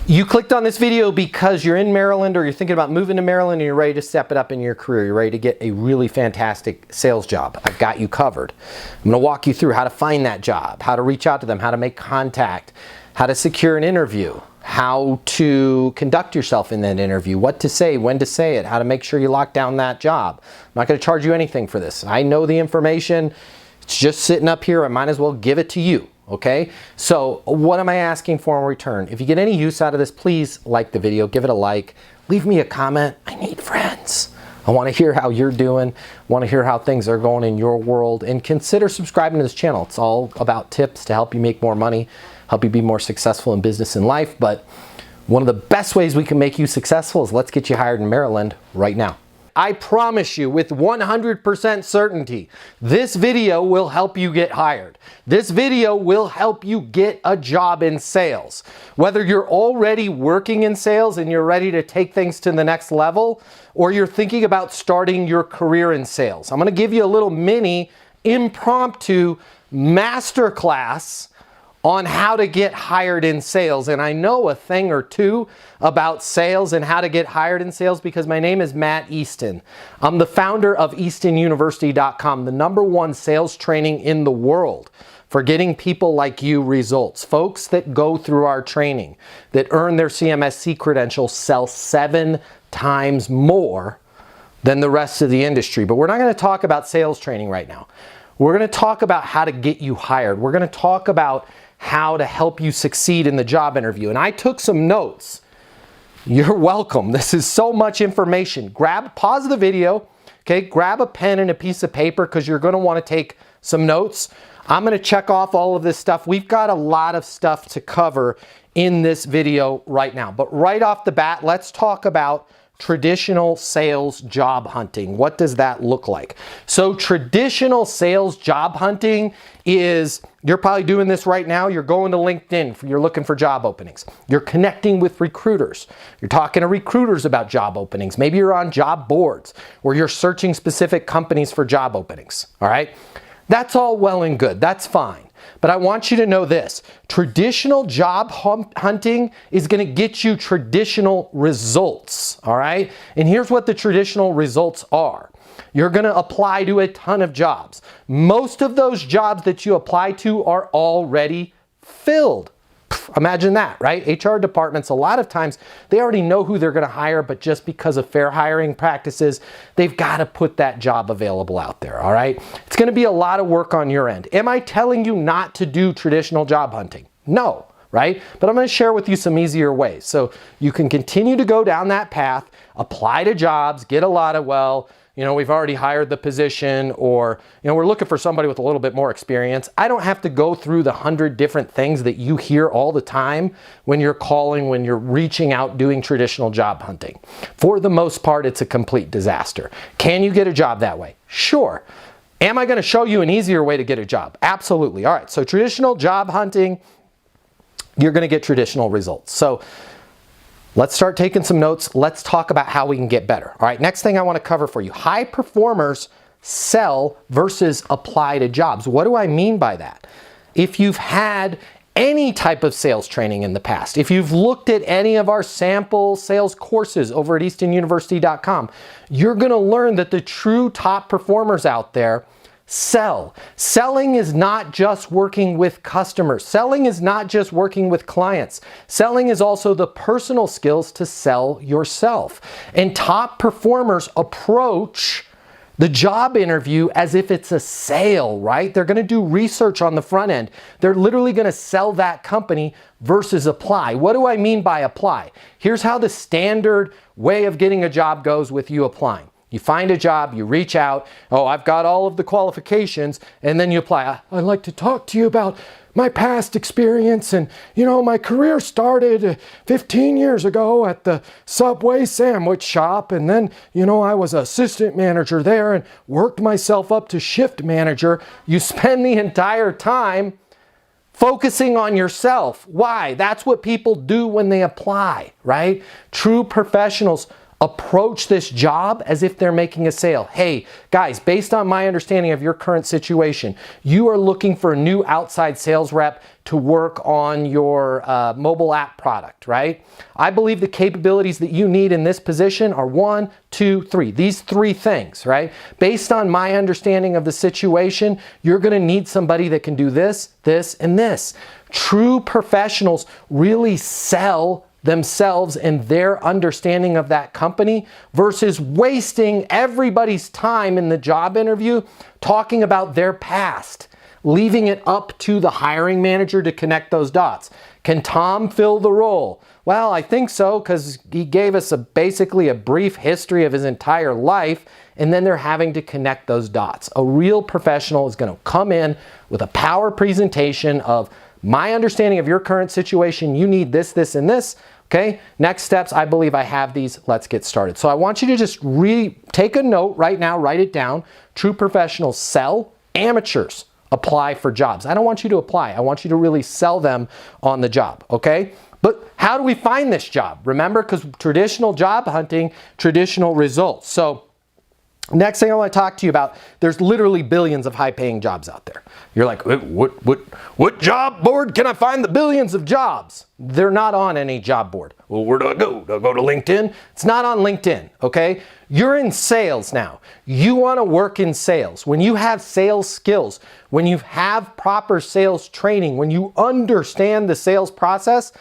You clicked on this video because you're in Maryland or you're thinking about moving to Maryland and you're ready to step it up in your career. You're ready to get a really fantastic sales job. I've got you covered. I'm going to walk you through how to find that job, how to reach out to them, how to make contact, how to secure an interview, how to conduct yourself in that interview, what to say, when to say it, how to make sure you lock down that job. I'm not going to charge you anything for this. I know the information. It's just sitting up here. I might as well give it to you. Okay, so what am I asking for in return? If you get any use out of this, please like the video, give it a like, leave me a comment. I need friends. I want to hear how you're doing, want to hear how things are going in your world, and consider subscribing to this channel. It's all about tips to help you make more money, help you be more successful in business and life. But one of the best ways we can make you successful is let's get you hired in Maryland right now. I promise you with 100% certainty, this video will help you get hired. This video will help you get a job in sales. Whether you're already working in sales and you're ready to take things to the next level, or you're thinking about starting your career in sales. I'm going to give you a little mini impromptu masterclass on how to get hired in sales. And I know a thing or two about sales and how to get hired in sales because my name is Matt Easton. I'm the founder of EastonUniversity.com, the #1 sales training in the world for getting people like you results. Folks that go through our training, that earn their CMSC credentials, sell 7 times more than the rest of the industry. But we're not going to talk about sales training right now. We're going to talk about how to get you hired. We're going to talk about how to help you succeed in the job interview. And I took some notes. You're welcome. This is so much information. Pause the video, okay? Grab a pen and a piece of paper because you're going to want to take some notes. I'm going to check off all of this stuff. We've got a lot of stuff to cover in this video right now. But right off the bat, let's talk about traditional sales job hunting. What does that look like? So traditional sales job hunting is, you're probably doing this right now. You're going to LinkedIn, you're looking for job openings. You're connecting with recruiters. You're talking to recruiters about job openings. Maybe you're on job boards or you're searching specific companies for job openings. All right. That's all well and good. That's fine. But I want you to know this. Traditional job hunting is going to get you traditional results, all right? And here's what the traditional results are. You're going to apply to a ton of jobs. Most of those jobs that you apply to are already filled. Imagine that, right? HR departments, a lot of times, they already know who they're going to hire, but just because of fair hiring practices, they've got to put that job available out there, all right? It's going to be a lot of work on your end. Am I telling you not to do traditional job hunting? No, right? But I'm going to share with you some easier ways. So you can continue to go down that path, apply to jobs, get a lot of, well, you know, we've already hired the position, or, you know, we're looking for somebody with a little bit more experience. I don't have to go through the 100 different things that you hear all the time when you're calling, when you're reaching out, doing traditional job hunting. For the most part, it's a complete disaster. Can you get a job that way? Sure. Am I going to show you an easier way to get a job? Absolutely. All right. So traditional job hunting, you're going to get traditional results. So let's start taking some notes. Let's talk about how we can get better. All right, next thing I want to cover for you. High performers sell versus apply to jobs. What do I mean by that? If you've had any type of sales training in the past, if you've looked at any of our sample sales courses over at EastonUniversity.com, you're going to learn that the true top performers out there sell. Selling is not just working with customers. Selling is not just working with clients. Selling is also the personal skills to sell yourself. And top performers approach the job interview as if it's a sale, right? They're going to do research on the front end. They're literally going to sell that company versus apply. What do I mean by apply? Here's how the standard way of getting a job goes with you applying. You find a job, you reach out, oh, I've got all of the qualifications, and then you apply. I'd like to talk to you about my past experience, and you know, my career started 15 years ago at the Subway sandwich shop, and then, you know, I was assistant manager there and worked myself up to shift manager. You spend the entire time focusing on yourself. Why? That's what people do when they apply, right? True professionals Approach this job as if they're making a sale. Hey, guys, based on my understanding of your current situation, you are looking for a new outside sales rep to work on your mobile app product, right? I believe the capabilities that you need in this position are 1, 2, 3. These 3 things, right? Based on my understanding of the situation, you're going to need somebody that can do this, this, and this. True professionals really sell themselves and their understanding of that company versus wasting everybody's time in the job interview talking about their past, leaving it up to the hiring manager to connect those dots. Can Tom fill the role? Well, I think so, because he gave us basically a brief history of his entire life, and then they're having to connect those dots. A real professional is going to come in with a power presentation of my understanding of your current situation. You need this, this, and this. Okay, next steps, I believe I have these. Let's get started. So I want you to just take a note right now, write it down. True professionals sell, amateurs apply for jobs. I don't want you to apply. I want you to really sell them on the job, okay? But how do we find this job? Remember, because traditional job hunting, traditional results. So next thing I want to talk to you about, there's literally billions of high-paying jobs out there. You're like, what job board can I find the billions of jobs? They're not on any job board. Well, where do I go? Do I go to LinkedIn? It's not on LinkedIn, okay? You're in sales now. You want to work in sales. When you have sales skills, when you have proper sales training, when you understand the sales process,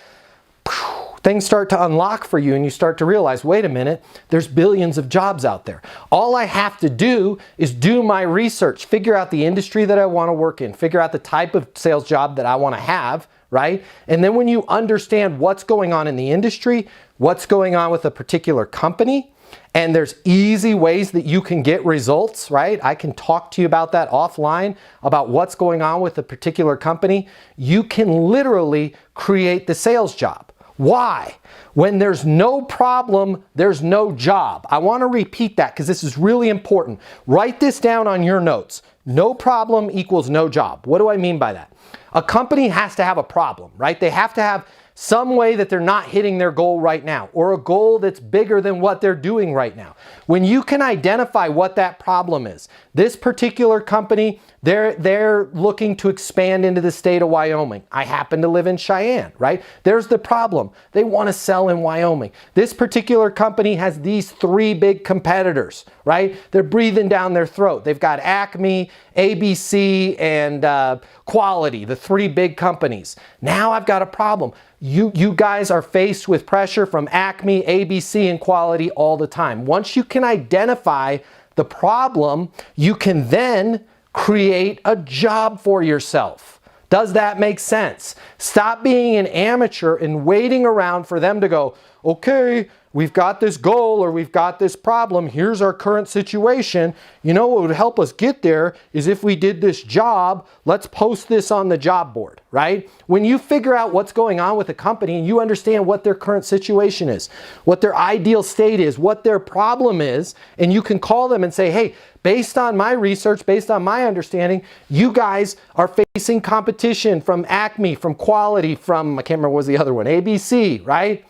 things start to unlock for you and you start to realize, wait a minute, there's billions of jobs out there. All I have to do is do my research, figure out the industry that I want to work in, figure out the type of sales job that I want to have, right? And then when you understand what's going on in the industry, what's going on with a particular company, and there's easy ways that you can get results, right? I can talk to you about that offline, about what's going on with a particular company. You can literally create the sales job. Why? When there's no problem, there's no job. I want to repeat that because this is really important. Write this down on your notes. No problem equals no job. What do I mean by that? A company has to have a problem, right? They have to have some way that they're not hitting their goal right now, or a goal that's bigger than what they're doing right now. When you can identify what that problem is, this particular company, they're looking to expand into the state of Wyoming. I happen to live in Cheyenne, right? There's the problem. They want to sell in Wyoming. This particular company has these 3 big competitors, right? They're breathing down their throat. They've got Acme, ABC, and Quality, the 3 big companies. Now I've got a problem. You guys are faced with pressure from Acme, ABC, and Quality all the time. Once you can identify the problem, you can then create a job for yourself. Does that make sense? Stop being an amateur and waiting around for them to go, okay, we've got this goal or we've got this problem. Here's our current situation. You know what would help us get there is if we did this job. Let's post this on the job board, right? When you figure out what's going on with a company and you understand what their current situation is, what their ideal state is, what their problem is, and you can call them and say, hey, based on my research, based on my understanding, you guys are facing competition from Acme, from Quality, from, I can't remember what was the other one, ABC, right?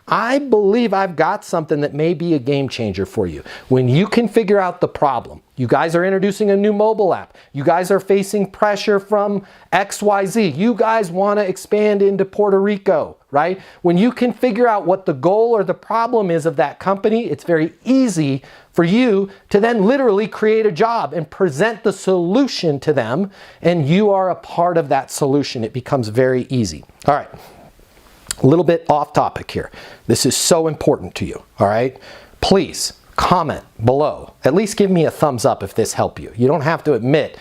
I believe I've got something that may be a game changer for you. When you can figure out the problem, you guys are introducing a new mobile app. You guys are facing pressure from XYZ. You guys want to expand into Puerto Rico, right? When you can figure out what the goal or the problem is of that company, it's very easy for you to then literally create a job and present the solution to them, and you are a part of that solution. It becomes very easy. All right. A little bit off topic here. This is so important to you, all right? Please comment below. At least give me a thumbs up if this helped you. You don't have to admit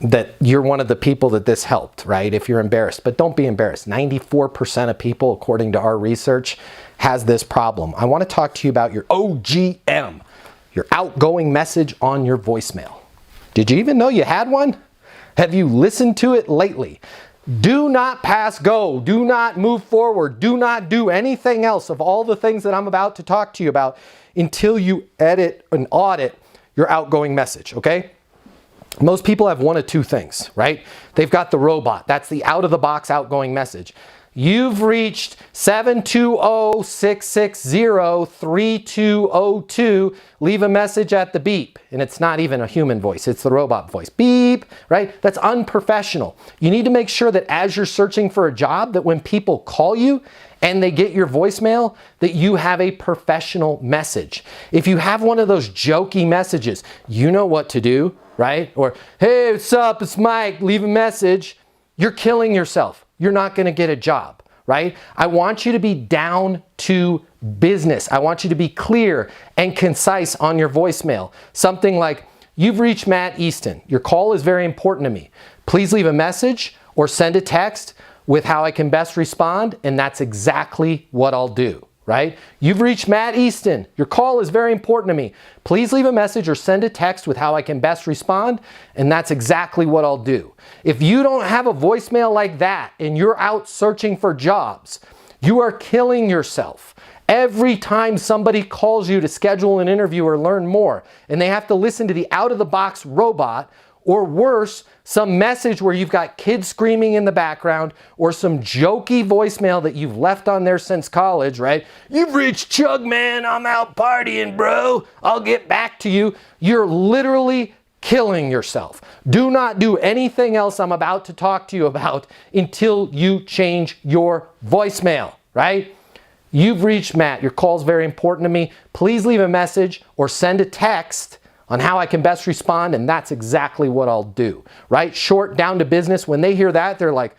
that you're one of the people that this helped, right? If you're embarrassed, but don't be embarrassed. 94% of people, according to our research, has this problem. I want to talk to you about your OGM, your outgoing message on your voicemail. Did you even know you had one? Have you listened to it lately? Do not pass go. Do not move forward. Do not do anything else of all the things that I'm about to talk to you about until you edit and audit your outgoing message, okay? Most people have one of 2 things, right? They've got the robot. That's the out-of-the-box outgoing message. You've reached 720-660-3202. Leave a message at the beep. And it's not even a human voice, it's the robot voice. Beep, right? That's unprofessional. You need to make sure that as you're searching for a job, that when people call you and they get your voicemail, that you have a professional message. If you have one of those jokey messages, you know what to do, right? Or, hey, what's up? It's Mike. Leave a message. You're killing yourself. You're not going to get a job, right? I want you to be down to business. I want you to be clear and concise on your voicemail. Something like, you've reached Matt Easton. Your call is very important to me. Please leave a message or send a text with how I can best respond, and that's exactly what I'll do, right? You've reached Matt Easton. Your call is very important to me. Please leave a message or send a text with how I can best respond, and that's exactly what I'll do. If you don't have a voicemail like that and you're out searching for jobs, you are killing yourself. Every time somebody calls you to schedule an interview or learn more, and they have to listen to the out-of-the-box robot, or worse, some message where you've got kids screaming in the background, or some jokey voicemail that you've left on there since college, right? You've reached Chug, man, I'm out partying, bro. I'll get back to you. You're literally killing yourself. Do not do anything else I'm about to talk to you about until you change your voicemail, right? You've reached Matt. Your call is very important to me. Please leave a message or send a text on how I can best respond, and that's exactly what I'll do, right? Short, down to business. When they hear that, they're like,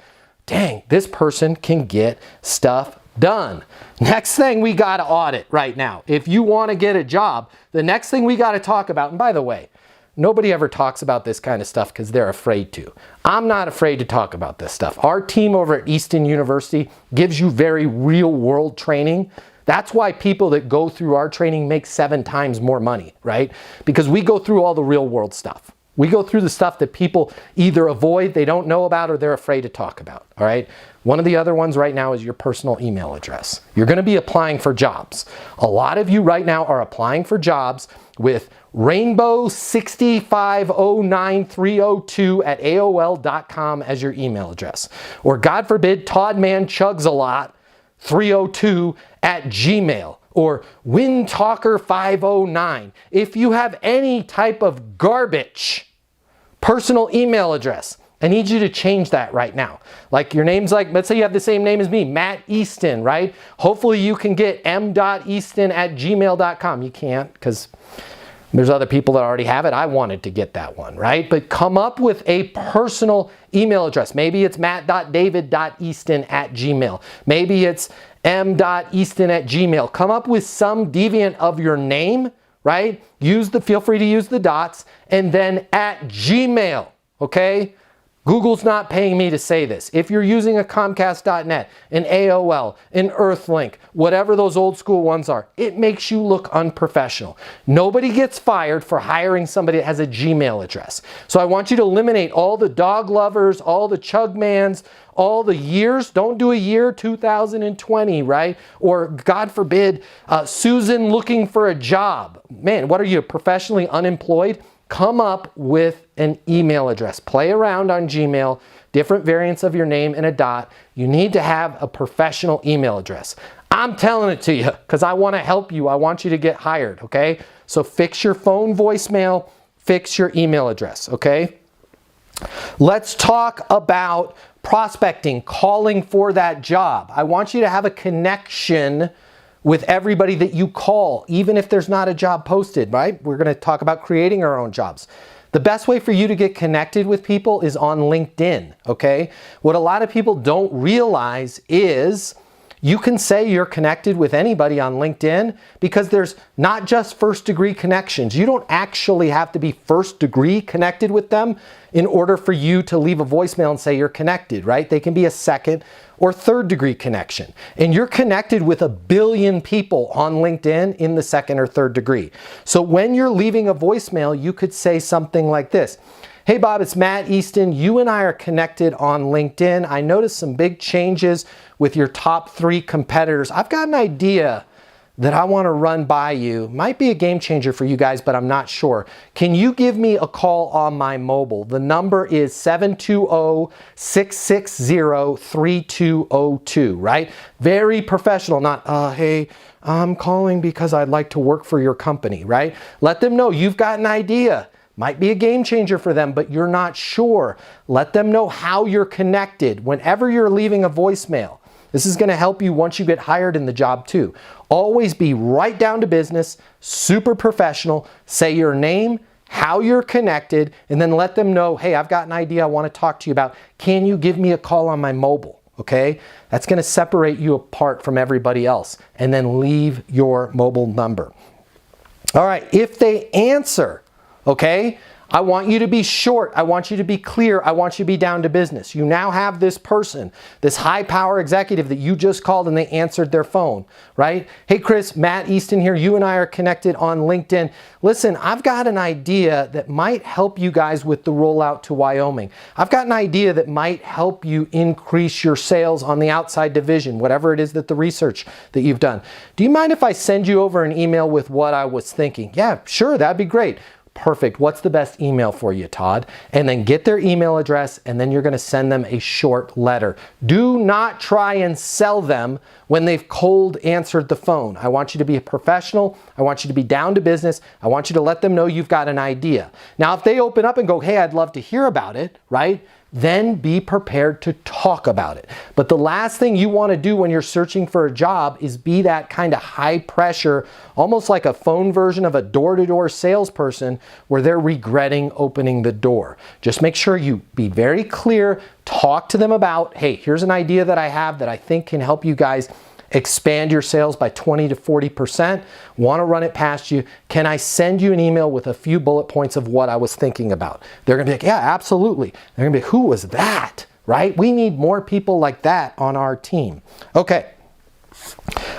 dang, this person can get stuff done. Next thing we got to audit right now. If you want to get a job, the next thing we got to talk about, and by the way, nobody ever talks about this kind of stuff because they're afraid to. I'm not afraid to talk about this stuff. Our team over at Easton University gives you very real world training. That's why people that go through our training make 7 times more money, right? Because we go through all the real world stuff. We go through the stuff that people either avoid, they don't know about, or they're afraid to talk about, all right? One of the other ones right now is your personal email address. You're going to be applying for jobs. A lot of you right now are applying for jobs with rainbow6509302@aol.com as your email address. Or God forbid, toddmanchugsalot302@gmail, or windtalker509. If you have any type of garbage personal email address, I need you to change that right now. Like your name's like, let's say you have the same name as me, Matt Easton, right? Hopefully you can get m.easton@gmail.com. You can't because there's other people that already have it. I wanted to get that one, right? But come up with a personal email address. Maybe it's matt.david.easton@gmail. Maybe it's m.easton@gmail. Come up with some deviant of your name, right? Feel free to use the dots, and then at Gmail, okay? Google's not paying me to say this. If you're using a Comcast.net, an AOL, an Earthlink, whatever those old school ones are, it makes you look unprofessional. Nobody gets fired for hiring somebody that has a Gmail address. So I want you to eliminate all the dog lovers, all the Chugmans, all the years. Don't do a year 2020, right? Or God forbid, Susan looking for a job. Man, what are you, professionally unemployed? Come up with an email address. Play around on Gmail, different variants of your name and a dot. You need to have a professional email address. I'm telling it to you because I want to help you. I want you to get hired, okay? So fix your phone voicemail, fix your email address, okay? Let's talk about prospecting, calling for that job. I want you to have a connection with everybody that you call, even if there's not a job posted, right? We're going to talk about creating our own jobs. The best way for you to get connected with people is on LinkedIn, okay? What a lot of people don't realize is you can say you're connected with anybody on LinkedIn because there's not just first degree connections. You don't actually have to be first degree connected with them in order for you to leave a voicemail and say you're connected, right? They can be a second or third degree connection. And you're connected with 1 billion people on LinkedIn in the second or third degree. So when you're leaving a voicemail, you could say something like this. Hey Bob, it's Matt Easton. You and I are connected on LinkedIn. I noticed some big changes with your top 3 competitors. I've got an idea that I want to run by you. Might be a game changer for you guys, but I'm not sure. Can you give me a call on my mobile? The number is 720-660-3202, right? Very professional, not, hey, I'm calling because I'd like to work for your company, right? Let them know you've got an idea. Might be a game changer for them, but you're not sure. Let them know how you're connected whenever you're leaving a voicemail. This is going to help you once you get hired in the job too. Always be right down to business, super professional. Say your name, how you're connected, and then let them know, hey, I've got an idea I want to talk to you about. Can you give me a call on my mobile? Okay? That's going to separate you apart from everybody else. And then leave your mobile number. All right, if they answer, okay, I want you to be short. I want you to be clear. I want you to be down to business. You now have this person, this high power executive that you just called and they answered their phone, right? Hey, Chris, Matt Easton here. You and I are connected on LinkedIn. Listen, I've got an idea that might help you guys with the rollout to Wyoming. I've got an idea that might help you increase your sales on the outside division, whatever it is that the research that you've done. Do you mind if I send you over an email with what I was thinking? Yeah, sure, that'd be great. Perfect. What's the best email for you, Todd? And then get their email address, and then you're going to send them a short letter. Do not try and sell them when they've cold answered the phone. I want you to be a professional. I want you to be down to business. I want you to let them know you've got an idea. Now, if they open up and go, hey, I'd love to hear about it, right? Then be prepared to talk about it. But the last thing you want to do when you're searching for a job is be that kind of high pressure, almost like a phone version of a door-to-door salesperson where they're regretting opening the door. Just make sure you be very clear, talk to them about, hey, here's an idea that I have that I think can help you guys expand your sales by 20 to 40%. Want to run it past you. Can I send you an email with a few bullet points of what I was thinking about? They're going to be like, yeah, absolutely. They're going to be, who was that? Right? We need more people like that on our team. Okay.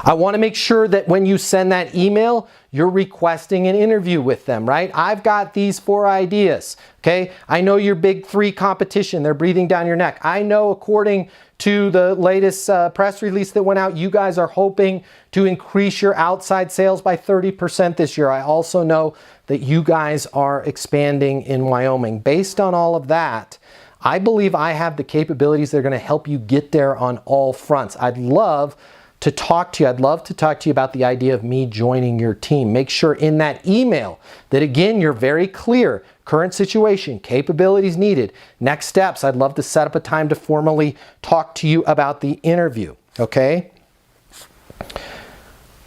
I want to make sure that when you send that email, you're requesting an interview with them, right? I've got these 4 ideas, okay? I know your big 3 competition. They're breathing down your neck. I know according to the latest press release that went out, you guys are hoping to increase your outside sales by 30% this year. I also know that you guys are expanding in Wyoming. Based on all of that, I believe I have the capabilities that are going to help you get there on all fronts. I'd love to talk to you. I'd love to talk to you about the idea of me joining your team. Make sure in that email that, again, you're very clear. Current situation, capabilities needed, next steps. I'd love to set up a time to formally talk to you about the interview, okay?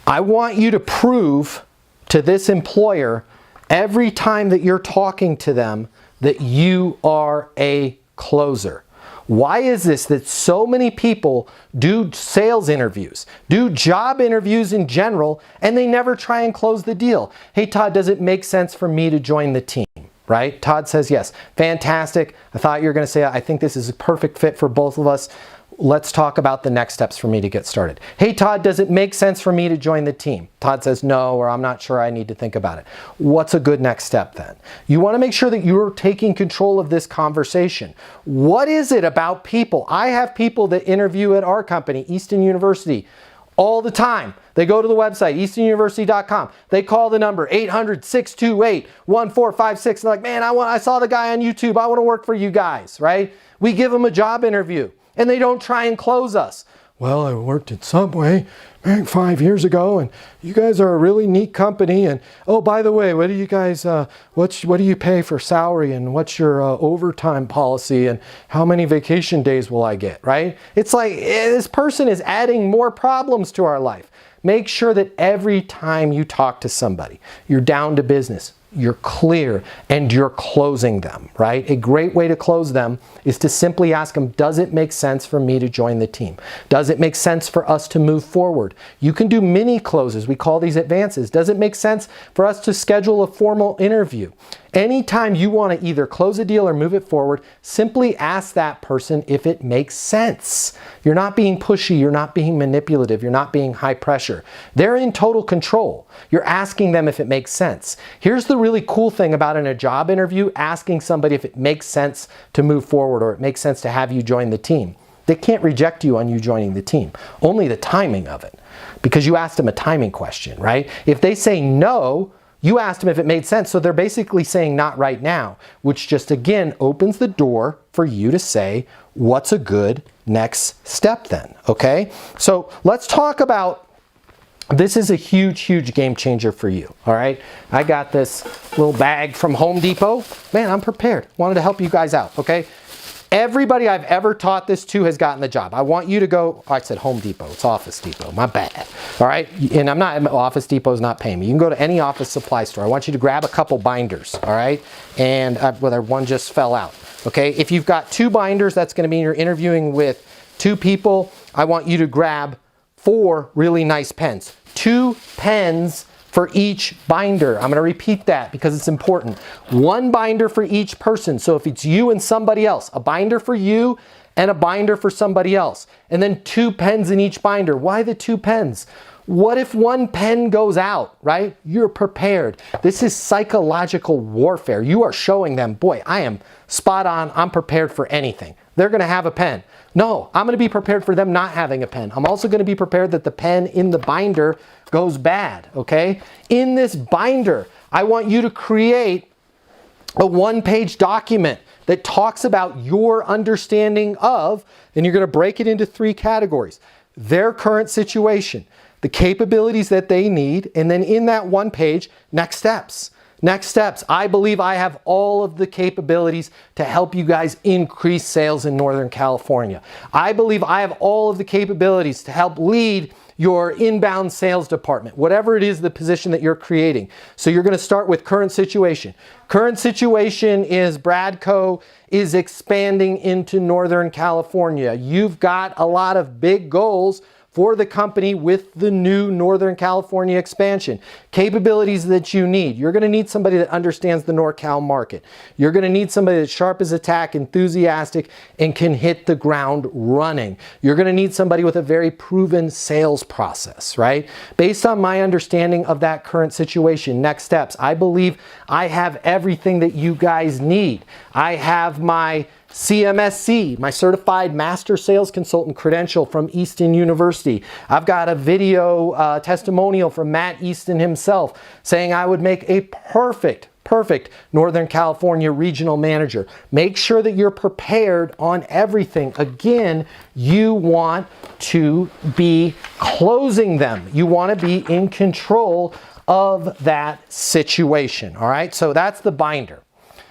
I want you to prove to this employer every time that you're talking to them that you are a closer. Why is this that so many people do sales interviews, do job interviews in general, and they never try and close the deal? Hey, Todd, does it make sense for me to join the team? Right? Todd says yes. Fantastic. I thought you were going to say, I think this is a perfect fit for both of us. Let's talk about the next steps for me to get started. Hey, Todd, does it make sense for me to join the team? Todd says no, or I'm not sure, I need to think about it. What's a good next step then? You want to make sure that you're taking control of this conversation. What is it about people? I have people that interview at our company, Easton University, all the time. They go to the website, eastonuniversity.com. They call the number 800-628-1456. They're like, man, I saw the guy on YouTube. I want to work for you guys, right? We give them a job interview and they don't try and close us. Well, I worked at Subway 5 years ago, and you guys are a really neat company. And oh, by the way, what do you guys, what do you pay for salary, and what's your overtime policy, and how many vacation days will I get, right? It's like this person is adding more problems to our life. Make sure that every time you talk to somebody, you're down to business, you're clear, and you're closing them, right? A great way to close them is to simply ask them, does it make sense for me to join the team? Does it make sense for us to move forward? You can do mini closes. We call these advances. Does it make sense for us to schedule a formal interview? Anytime you want to either close a deal or move it forward, simply ask that person if it makes sense. You're not being pushy, you're not being manipulative, you're not being high pressure. They're in total control. You're asking them if it makes sense. Here's the really cool thing about in a job interview, asking somebody if it makes sense to move forward or it makes sense to have you join the team. They can't reject you on you joining the team, only the timing of it. because you asked them a timing question, right? If they say no, you asked them if it made sense. So they're basically saying not right now, which just again opens the door for you to say, what's a good next step then, okay? So let's talk about, this is a huge, huge game changer for you, all right? I got this little bag from Home Depot. Man, I'm prepared. Wanted to help you guys out, okay? Everybody I've ever taught this to has gotten the job. I want you to go, oh, I said Home Depot, it's Office Depot, my bad. All right, and Office Depot's not paying me. You can go to any office supply store. I want you to grab a couple binders, all right? And whether one just fell out, okay? If you've got 2 binders, that's gonna mean you're interviewing with 2 people. I want you to grab 4 really nice pens. 2 pens for each binder. I'm going to repeat that because it's important. 1 binder for each person. So if it's you and somebody else, a binder for you and a binder for somebody else. And then 2 pens in each binder. Why the 2 pens? What if 1 pen goes out, right? You're prepared. This is psychological warfare. You are showing them, boy, I am spot on. I'm prepared for anything. They're going to have a pen. No, I'm going to be prepared for them not having a pen. I'm also going to be prepared that the pen in the binder goes bad, okay? In this binder, I want you to create a 1-page document that talks about your understanding of, and you're going to break it into 3 categories. Their current situation, the capabilities that they need, and then in that 1 page, next steps. Next steps. I believe I have all of the capabilities to help you guys increase sales in Northern California. I believe I have all of the capabilities to help lead your inbound sales department, whatever it is the position that you're creating. So you're going to start with current situation. Current situation is Bradco is expanding into Northern California. You've got a lot of big goals for the company with the new Northern California expansion. Capabilities that you need. You're going to need somebody that understands the NorCal market. You're going to need somebody that's sharp as a tack, enthusiastic, and can hit the ground running. You're going to need somebody with a very proven sales process, right? Based on my understanding of that current situation, next steps, I believe I have everything that you guys need. I have my CMSC, my Certified Master Sales Consultant credential from Easton University. I've got a video testimonial from Matt Easton himself saying I would make a perfect Northern California regional manager. Make sure that you're prepared on everything. Again, you want to be closing them. You want to be in control of that situation. All right, so that's the binder.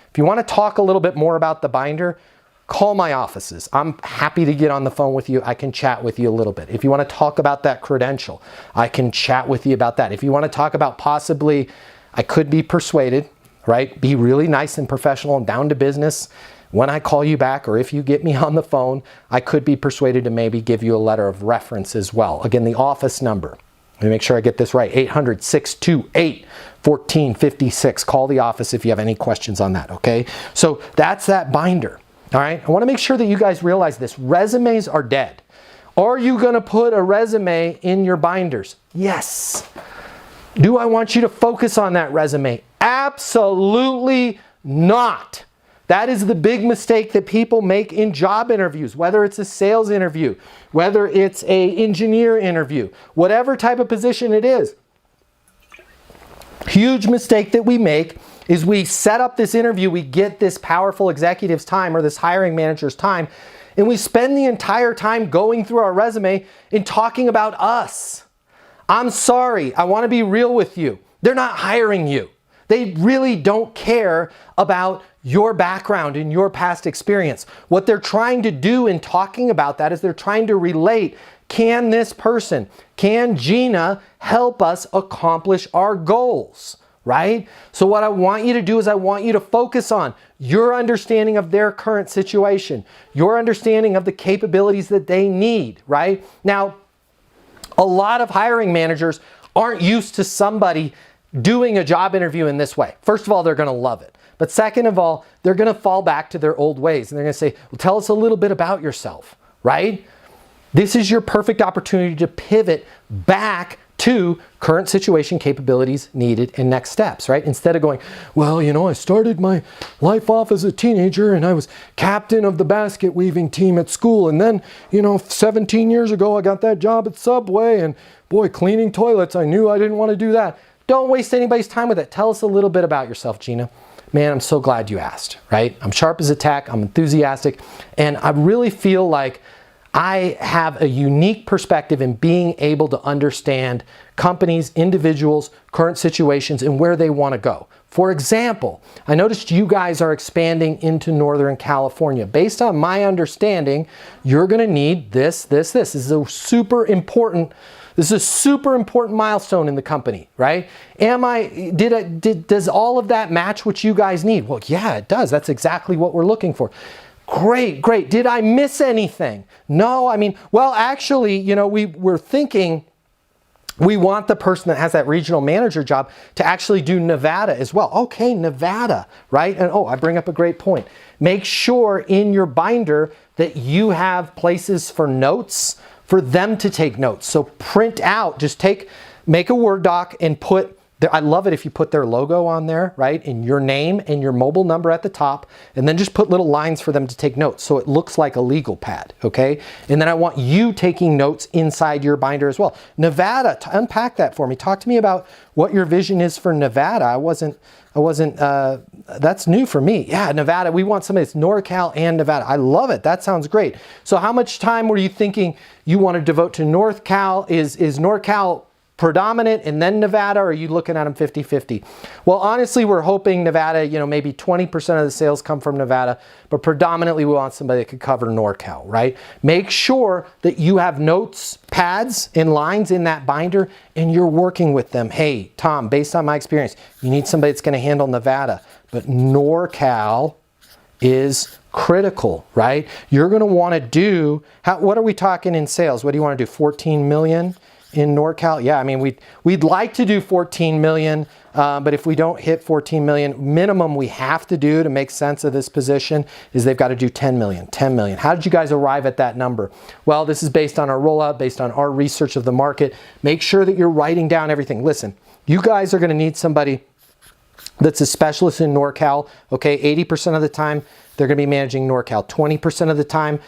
If you want to talk a little bit more about the binder, call my offices. I'm happy to get on the phone with you. I can chat with you a little bit. If you want to talk about that credential, I can chat with you about that. If you want to talk about possibly, I could be persuaded, right? Be really nice and professional and down to business. When I call you back, or if you get me on the phone, I could be persuaded to maybe give you a letter of reference as well. Again, the office number. Let me make sure I get this right. 800-628-1456. Call the office if you have any questions on that, okay? So that's that binder, all right? I want to make sure that you guys realize this. Resumes are dead. Are you going to put a resume in your binders? Yes. Do I want you to focus on that resume? Absolutely not. That is the big mistake that people make in job interviews, whether it's a sales interview, whether it's an engineer interview, whatever type of position it is. Huge mistake that we make is we set up this interview, we get this powerful executive's time or this hiring manager's time, and we spend the entire time going through our resume and talking about us. I'm sorry, I want to be real with you. They're not hiring you. They really don't care about your background and your past experience. What they're trying to do in talking about that is they're trying to relate, can this person, can Gina help us accomplish our goals, right? So what I want you to do is I want you to focus on your understanding of their current situation, your understanding of the capabilities that they need, right? Now, a lot of hiring managers aren't used to somebody doing a job interview in this way. First of all, they're going to love it. But second of all, they're going to fall back to their old ways. And they're going to say, well, tell us a little bit about yourself, right? This is your perfect opportunity to pivot back 2, current situation, capabilities needed, and next steps, right? Instead of going, well, you know, I started my life off as a teenager and I was captain of the basket weaving team at school. And then, you know, 17 years ago, I got that job at Subway and boy, cleaning toilets, I knew I didn't want to do that. Don't waste anybody's time with it. Tell us a little bit about yourself, Gina. Man, I'm so glad you asked, right? I'm sharp as a tack, I'm enthusiastic, and I really feel like I have a unique perspective in being able to understand companies, individuals, current situations, and where they want to go. For example, I noticed you guys are expanding into Northern California. Based on my understanding, you're going to need this. This is a super important milestone in the company, right? Does all of that match what you guys need? Well, yeah, it does. That's exactly what we're looking for. Great. Did I miss anything? No, I mean, well, actually, you know, we're thinking we want the person that has that regional manager job to actually do Nevada as well. Okay, Nevada, right? And oh, I bring up a great point. Make sure in your binder that you have places for notes for them to take notes. So print out, make a Word doc and I love it if you put their logo on there, right? And your name and your mobile number at the top, and then just put little lines for them to take notes so it looks like a legal pad, okay? And then I want you taking notes inside your binder as well. Nevada, unpack that for me. Talk to me about what your vision is for Nevada. That's new for me. Yeah, Nevada, we want somebody that's NorCal and Nevada. I love it. That sounds great. So how much time were you thinking you want to devote to NorCal? Is NorCal predominant and then Nevada, or are you looking at them 50-50? Well, honestly, we're hoping Nevada, you know, maybe 20% of the sales come from Nevada, but predominantly we want somebody that could cover NorCal, right? Make sure that you have notes, pads, and lines in that binder, and you're working with them. Hey, Tom, based on my experience, you need somebody that's going to handle Nevada, but NorCal is critical, right? You're going to want to do, what are we talking in sales? What do you want to do, 14 million? In NorCal? Yeah, I mean, we'd like to do 14 million, but if we don't hit 14 million, minimum we have to do to make sense of this position is they've got to do 10 million. How did you guys arrive at that number? Well, this is based on our rollout, based on our research of the market. Make sure that you're writing down everything. Listen, you guys are going to need somebody that's a specialist in NorCal, okay? 80% of the time, they're going to be managing NorCal. 20% of the time,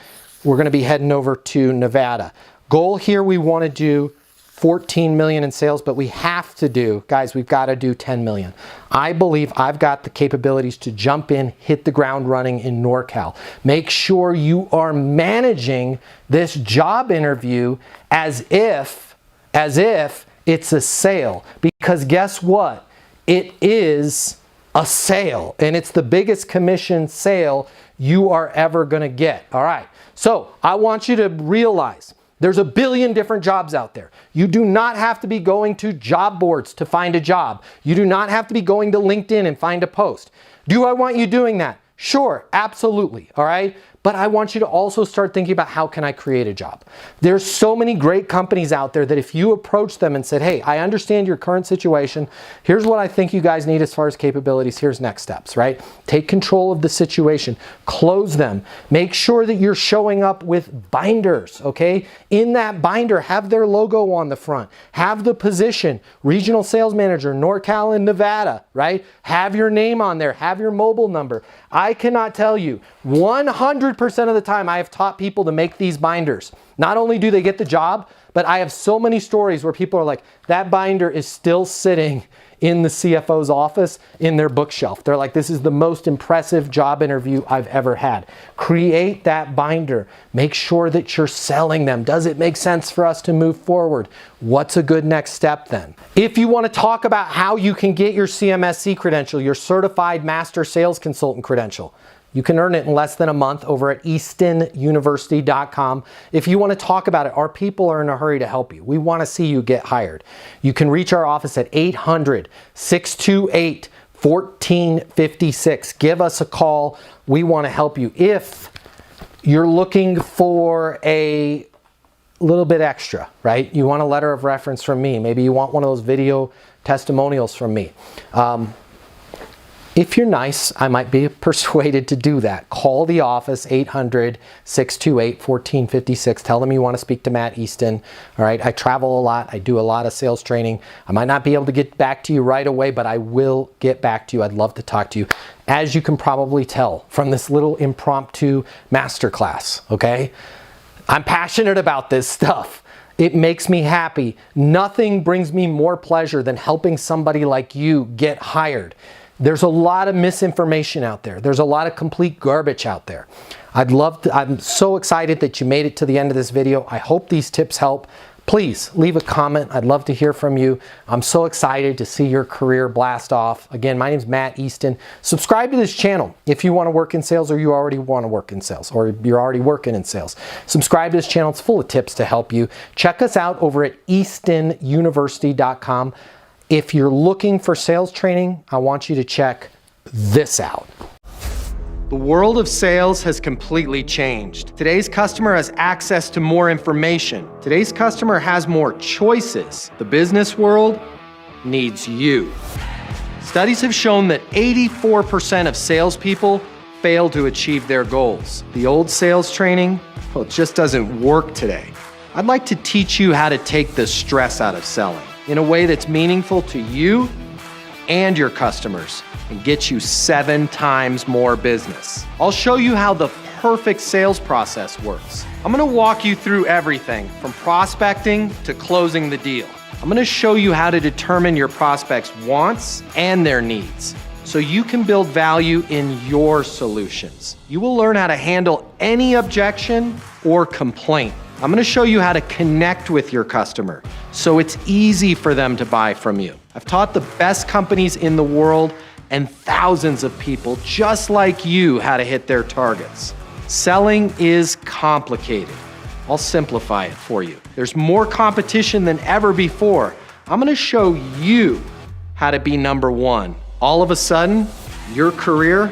we're going to be heading over to Nevada. Goal here, we want to do 14 million in sales, but we have to do, guys, we've got to do 10 million. I believe I've got the capabilities to jump in, hit the ground running in NorCal. Make sure you are managing this job interview as if it's a sale, because guess what? It is a sale, and it's the biggest commission sale you are ever going to get. All right. So I want you to realize there's a billion different jobs out there. You do not have to be going to job boards to find a job. You do not have to be going to LinkedIn and find a post. Do I want you doing that? Sure, absolutely, all right? But I want you to also start thinking about how can I create a job? There's so many great companies out there that if you approach them and said, hey, I understand your current situation. Here's what I think you guys need as far as capabilities. Here's next steps, right? Take control of the situation. Close them. Make sure that you're showing up with binders, okay? In that binder, have their logo on the front. Have the position, regional sales manager, NorCal and Nevada, right? Have your name on there. Have your mobile number. I cannot tell you, 100% of the time I have taught people to make these binders. Not only do they get the job, but I have so many stories where people are like, that binder is still sitting in the CFO's office in their bookshelf. They're like, this is the most impressive job interview I've ever had. Create that binder. Make sure that you're selling them. Does it make sense for us to move forward? What's a good next step then? If you want to talk about how you can get your CMSC credential, your Certified Master Sales Consultant credential, you can earn it in less than a month over at eastonuniversity.com. If you want to talk about it, our people are in a hurry to help you. We want to see you get hired. You can reach our office at 800-628-1456. Give us a call. We want to help you. If you're looking for a little bit extra, right? You want a letter of reference from me. Maybe you want one of those video testimonials from me. If you're nice, I might be persuaded to do that. Call the office, 800-628-1456. Tell them you want to speak to Matt Easton. All right, I travel a lot. I do a lot of sales training. I might not be able to get back to you right away, but I will get back to you. I'd love to talk to you. As you can probably tell from this little impromptu masterclass, okay? I'm passionate about this stuff. It makes me happy. Nothing brings me more pleasure than helping somebody like you get hired. There's a lot of misinformation out there. There's a lot of complete garbage out there. I'm so excited that you made it to the end of this video. I hope these tips help. Please leave a comment. I'd love to hear from you. I'm so excited to see your career blast off. Again, my name is Matt Easton. Subscribe to this channel if you want to work in sales or you already want to work in sales or you're already working in sales. Subscribe to this channel. It's full of tips to help you. Check us out over at eastonuniversity.com. If you're looking for sales training, I want you to check this out. The world of sales has completely changed. Today's customer has access to more information. Today's customer has more choices. The business world needs you. Studies have shown that 84% of salespeople fail to achieve their goals. The old sales training, well, it just doesn't work today. I'd like to teach you how to take the stress out of selling in a way that's meaningful to you and your customers and get you 7 times more business. I'll show you how the perfect sales process works. I'm gonna walk you through everything from prospecting to closing the deal. I'm gonna show you how to determine your prospects' wants and their needs so you can build value in your solutions. You will learn how to handle any objection or complaint. I'm gonna show you how to connect with your customer so it's easy for them to buy from you. I've taught the best companies in the world and thousands of people just like you how to hit their targets. Selling is complicated. I'll simplify it for you. There's more competition than ever before. I'm gonna show you how to be number one. All of a sudden, your career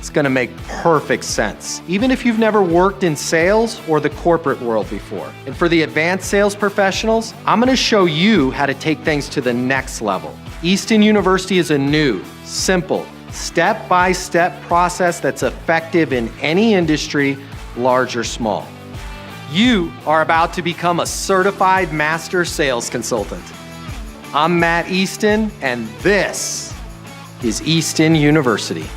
is gonna make perfect sense, even if you've never worked in sales or the corporate world before. And for the advanced sales professionals, I'm gonna show you how to take things to the next level. Easton University is a new, simple, step-by-step process that's effective in any industry, large or small. You are about to become a certified master sales consultant. I'm Matt Easton, and this is Easton University.